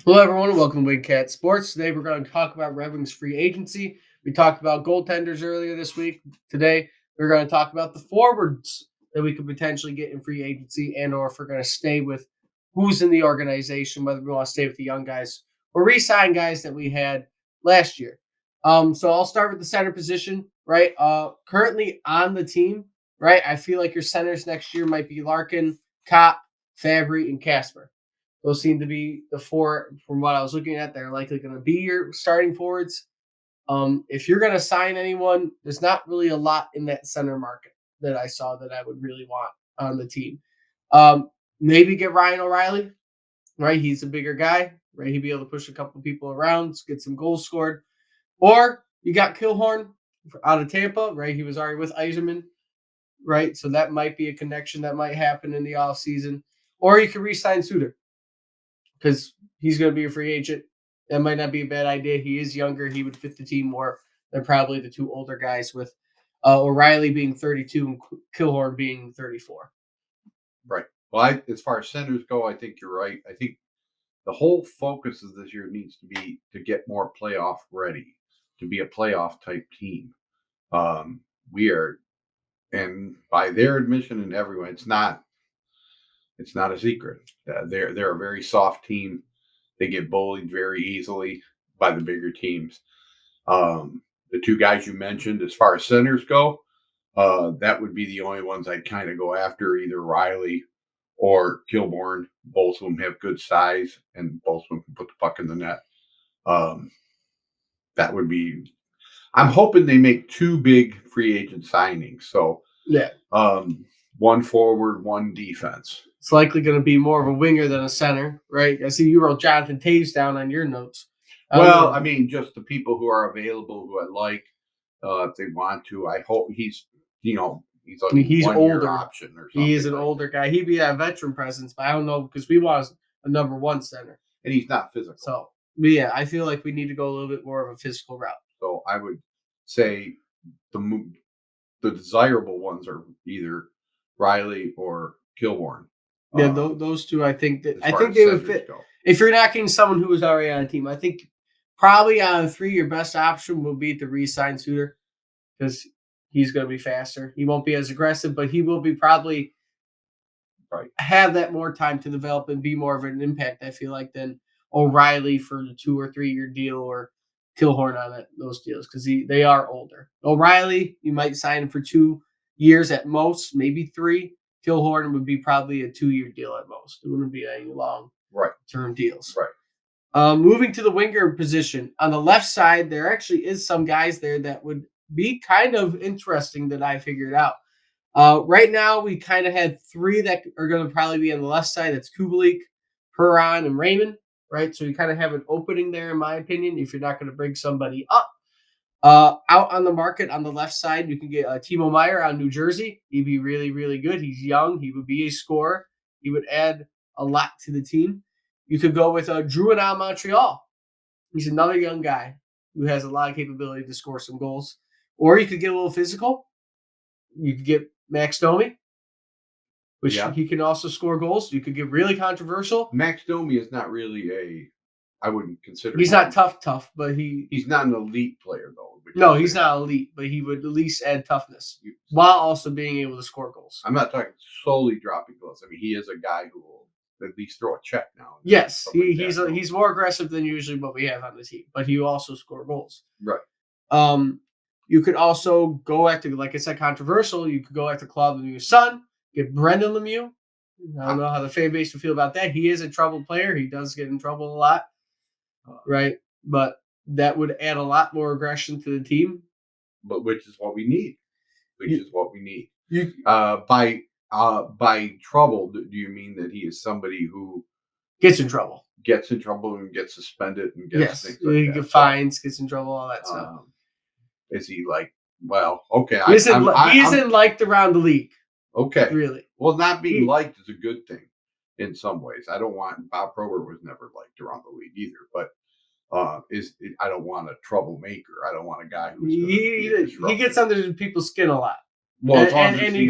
Hello, everyone. Welcome to Wingcat Sports. Today, we're going to talk about Red Wings free agency. We talked about goaltenders earlier this week. Today, we're going to talk about the forwards that we could potentially get in free agency, and/or if we're going to stay with who's in the organization, whether we want to stay with the young guys or re-sign guys that we had last year. So I'll start with the center position. Right, currently on the team. Right, I feel like your centers next year might be Larkin, Kopp, Fabry, and Casper. Those seem to be the four, from what I was looking at, they're likely going to be your starting forwards. If you're going to sign anyone, there's not really a lot in that center market that I saw that I would really want on the team. Maybe get Ryan O'Reilly, right? He's a bigger guy, right? He'd be able to push a couple people around, get some goals scored. Or you got Killhorn out of Tampa, right? He was already with Eiserman, right? So that might be a connection that might happen in the offseason. Or you could re-sign Suter because he's going to be a free agent. That might not be a bad idea. He is younger. He would fit the team more than probably the two older guys, with O'Reilly being 32 and Killhorn being 34. Right. Well, as far as centers go, I think you're right. I think the whole focus of this year needs to be to get more playoff ready, to be a playoff type team. We are, and by their admission and everyone, it's not a secret. They're a very soft team. They get bullied very easily by the bigger teams. The two guys you mentioned, as far as centers go, that would be the only ones I'd kind of go after, either Riley or Kilborn. Both of them have good size, and both of them can put the puck in the net. Um, that would be. I'm hoping they make two big free agent signings. So, Yeah, one forward, one defense. it's likely going to be more of a winger than a center, right? I see you wrote Jonathan Taves down on your notes. Well, I mean, just the people who are available, who I like, if they want to. I hope he's I mean, he's 1 year older. option or something. He is an older guy. He'd be that veteran presence, but I don't know because we want a number one center. And he's not physical. So, yeah, I feel like we need to go a little bit more of a physical route. So I would say the desirable ones are either Riley or Kilborn. Yeah, those two, I think as they far would as fit. centers go. If you're not getting someone who is already on a team, I think probably out of three, your best option will be to re-sign Suter because he's going to be faster. He won't be as aggressive, but he will be probably Right. have that more time to develop and be more of an impact, I feel like, than O'Reilly for the 2 or 3 year deal, or Killhorn on those deals because they are older. O'Reilly, you might sign him for 2 years at most, maybe 3. Killhorn would be probably a 2 year deal at most. It wouldn't be any long term deals. Right. Moving to the winger position. On the left side, there actually is some guys there that would be kind of interesting that I figured out. Right now, we kind of had 3 that are going to probably be on the left side. That's Kubalik, Huron, and Raymond. Right, so you kind of have an opening there, in my opinion. If you're not going to bring somebody up, out on the market on the left side, you can get Timo Meyer out of New Jersey. He'd be really, really good. He's young. He would be a scorer. He would add a lot to the team. You could go with Drouin out of Montreal. He's another young guy who has a lot of capability to score some goals. Or you could get a little physical. You could get Max Domi, which he can also score goals. You could get really controversial. Max Domi is not really I wouldn't consider. He's not tough, but he's not an elite player though. No, he's not elite, but he would at least add toughness while also being able to score goals. I'm not talking solely dropping goals. I mean, he is a guy who will at least throw a check now. Yes, he's more aggressive than usually what we have on the team, but he also score goals. Right. You could also go after, like I said, controversial. You could go after Claude Lemieux's son, get Brendan Lemieux. I don't know how the fan base would feel about that. He is a troubled player. He does get in trouble a lot, right? But that would add a lot more aggression to the team. But which is what we need. By trouble, do you mean that he is somebody who gets in trouble? Gets in trouble and gets suspended and gets things like he that. Gets fines, gets in trouble, all that stuff. Is he like, well, okay. He isn't liked around the league. Okay. Really? Well, not being liked is a good thing in some ways. I don't want, Bob Probert was never liked around the league either, but I don't want a troublemaker. I don't want a guy who's he gets under people's skin a lot. Well, and he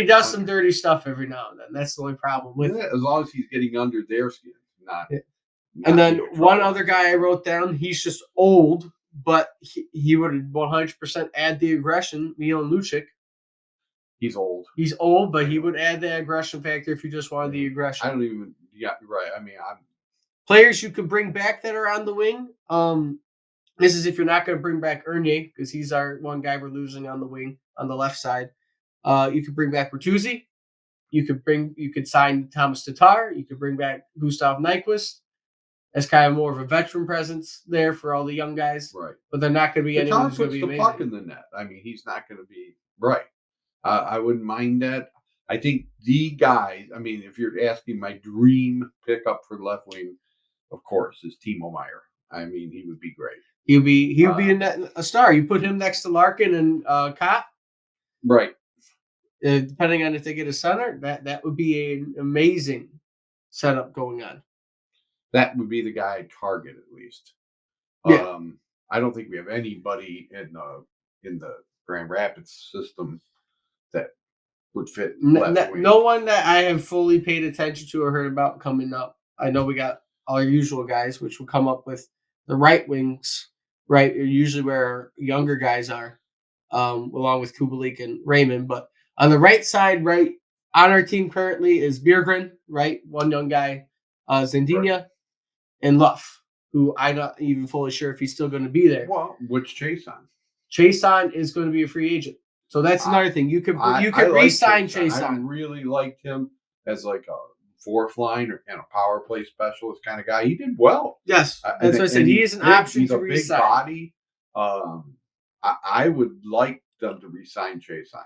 does some dirty stuff every now and then. That's the only problem with it. As long as he's getting under their skin, not And not then be in one trouble. other guy I wrote down, he's just old, but he would 100% add the aggression. Milan Lucic. He's old. He's old, but he would add the aggression factor if you just wanted the aggression. I don't even. Yeah, right. I mean, I'm Players you could bring back that are on the wing. This is if you're not going to bring back Ernier because he's our one guy we're losing on the wing on the left side. You could bring back Bertuzzi. You could sign Thomas Tatar. You could bring back Gustav Nyquist as kind of more of a veteran presence there for all the young guys. right. But they're not going to be anyone who's going puts to be the puck amazing. in the net. I mean, he's not going to be right. I wouldn't mind that. I think the guy. I mean, if you're asking my dream pickup for left wing, of course, is Timo Meyer. I mean, he would be great. He would be a star. You put him next to Larkin and Kopp. Right. Depending on if they get a center, that would be an amazing setup going on. That would be the guy I'd target at least. Yeah. I don't think we have anybody in the Grand Rapids system that would fit left wing. No one that I have fully paid attention to or heard about coming up. I know we got our usual guys, which will come up with the right wings, right? Usually where our younger guys are, along with Kubalik and Raymond. But on the right side, right, on our team currently is Bjergren, right? One young guy, Zandina, right, and Luff, who I'm not even fully sure if he's still going to be there. Well, which Chason? Chason is going to be a free agent. So that's another thing. You could re-sign Chason. I really liked him as like a fourth line and a power play specialist kind of guy. He did well. Yes, that's what I said. He is an option to re-sign. He's a big body. I would like them to re-sign Chason.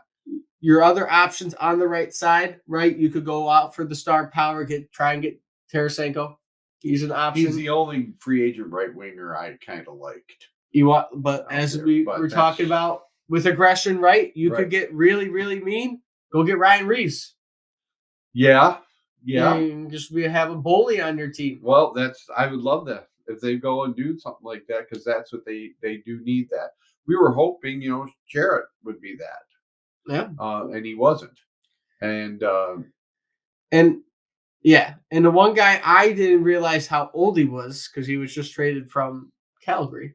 Your other options on the right side, right? You could go out for the star power, try and get Tarasenko. He's an option. He's the only free agent right winger I kind of liked. You want, but as we were talking about with aggression, right? You could get really, really mean. Go get Ryan Reeves. Yeah. And just have a bully on your team. Well, I would love that if they go and do something like that because that's what they do need that. We were hoping, Jarrett would be that. Yeah. And he wasn't. And the one guy I didn't realize how old he was because he was just traded from Calgary.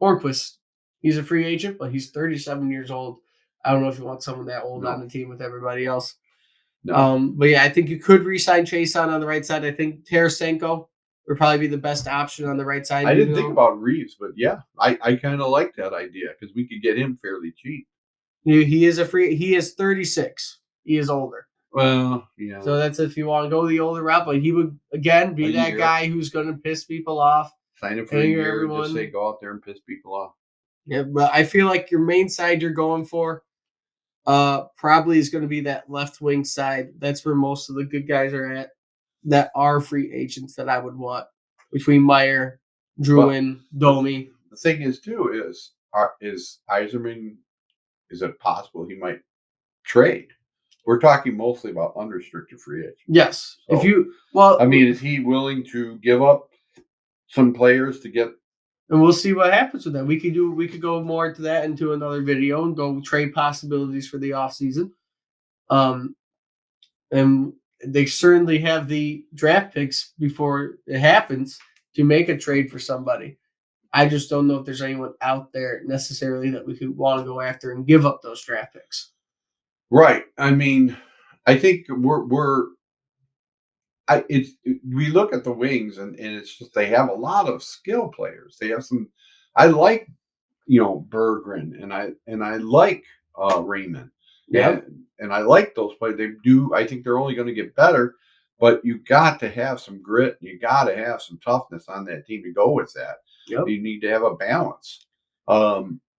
Hornqvist. He's a free agent, but he's 37 years old. I don't know if you want someone that old on the team with everybody else. No. But yeah, I think you could re-sign Chason on the right side. I think Tarasenko would probably be the best option on the right side. I didn't think about Reeves, but yeah, I kind of like that idea because we could get him fairly cheap. He is He is 36. He is older. Well, yeah. So that's if you want to go the older route, but he would again be that guy who's going to piss people off. Sign him for a year and just say go out there and piss people off. Yeah, but I feel like your main side you're going for probably is going to be that left wing side. That's where most of the good guys are at that are free agents that I would want between Meyer, Drouin, Domi. The thing is too is Yzerman, is it possible he might trade? We're talking mostly about unrestricted free agents. Yes. So, is he willing to give up some players to get? And we'll see what happens with that. We could go more into that into another video and go trade possibilities for the offseason. And they certainly have the draft picks before it happens to make a trade for somebody. I just don't know if there's anyone out there necessarily that we could want to go after and give up those draft picks. Right. I mean, I think we look at the wings and it's just they have a lot of skill players. They have some. I like Berggren and I like Raymond. Yeah, and I like those players. They do. I think they're only going to get better, but you got to have some grit. You got to have some toughness on that team to go with that. Yep. You need to have a balance.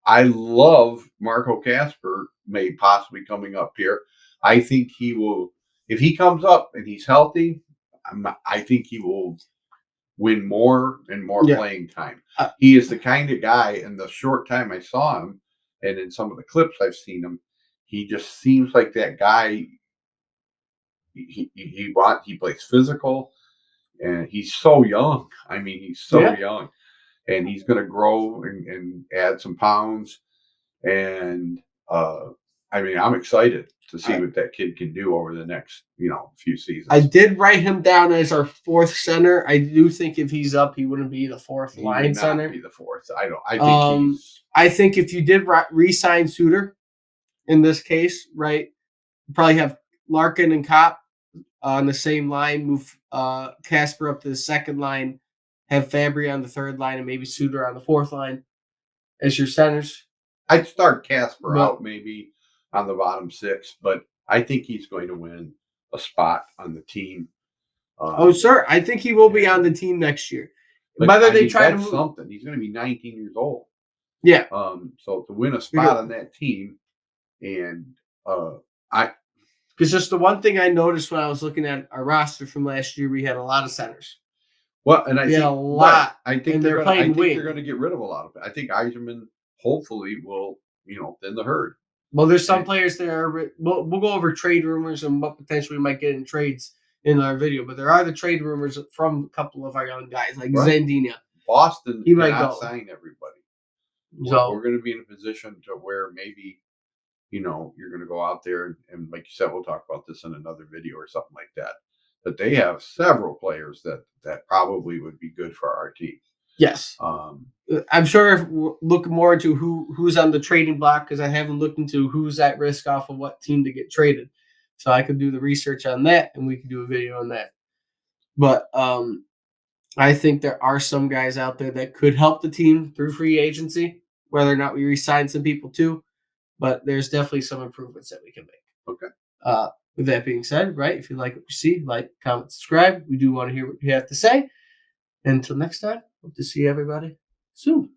I love Marco Kasper, may possibly coming up here. I think he will, if he comes up and he's healthy, I think he will win more and more playing time. He is the kind of guy, in the short time I saw him, and in some of the clips I've seen him, he just seems like that guy. He plays physical, and he's so young. I mean, he's so young. And he's going to grow and add some pounds. And I mean, I'm excited to see I- what that kid can do over the next, few seasons. I did write him down as our fourth center. I do think if he's up, he wouldn't be the fourth He line would not center. be the fourth. I think he's. I think if you did re-sign Suter in this case, right, you probably have Larkin and Kopp on the same line, move Casper up to the second line, have Fabry on the third line, and maybe Suter on the fourth line as your centers. I'd start Casper But- out maybe on the bottom six, but I think he's going to win a spot on the team. Oh, sir, I think he will be on the team next year. But, Whether they mean, try to that's move, something. He's going to be 19 years old. yeah. So to win a spot on that team, and Because just the one thing I noticed when I was looking at our roster from last year, we had a lot of centers. well, and I We think had a lot, I think and they're they're going. I playing think they're wing. going to get rid of a lot of it. I think Eiserman hopefully will, thin the herd. Well, there's some Right. players there. We'll go over trade rumors and what potentially we might get in trades in our video. But there are the trade rumors from a couple of our young guys, like Right. Zandina. Boston He might cannot go. sign everybody. So We're going to be in a position to where maybe, you're going to go out there and like you said, we'll talk about this in another video or something like that. But they have several players that probably would be good for our team. yes, I'm sure if we're looking more into who's on the trading block because I haven't looked into who's at risk off of what team to get traded. So I could do the research on that and we could do a video on that. But I think there are some guys out there that could help the team through free agency, whether or not we re-sign some people too. But there's definitely some improvements that we can make. Okay. With that being said, right, if you like what you see, like, comment, subscribe. We do want to hear what you have to say. Until next time, hope to see everybody soon.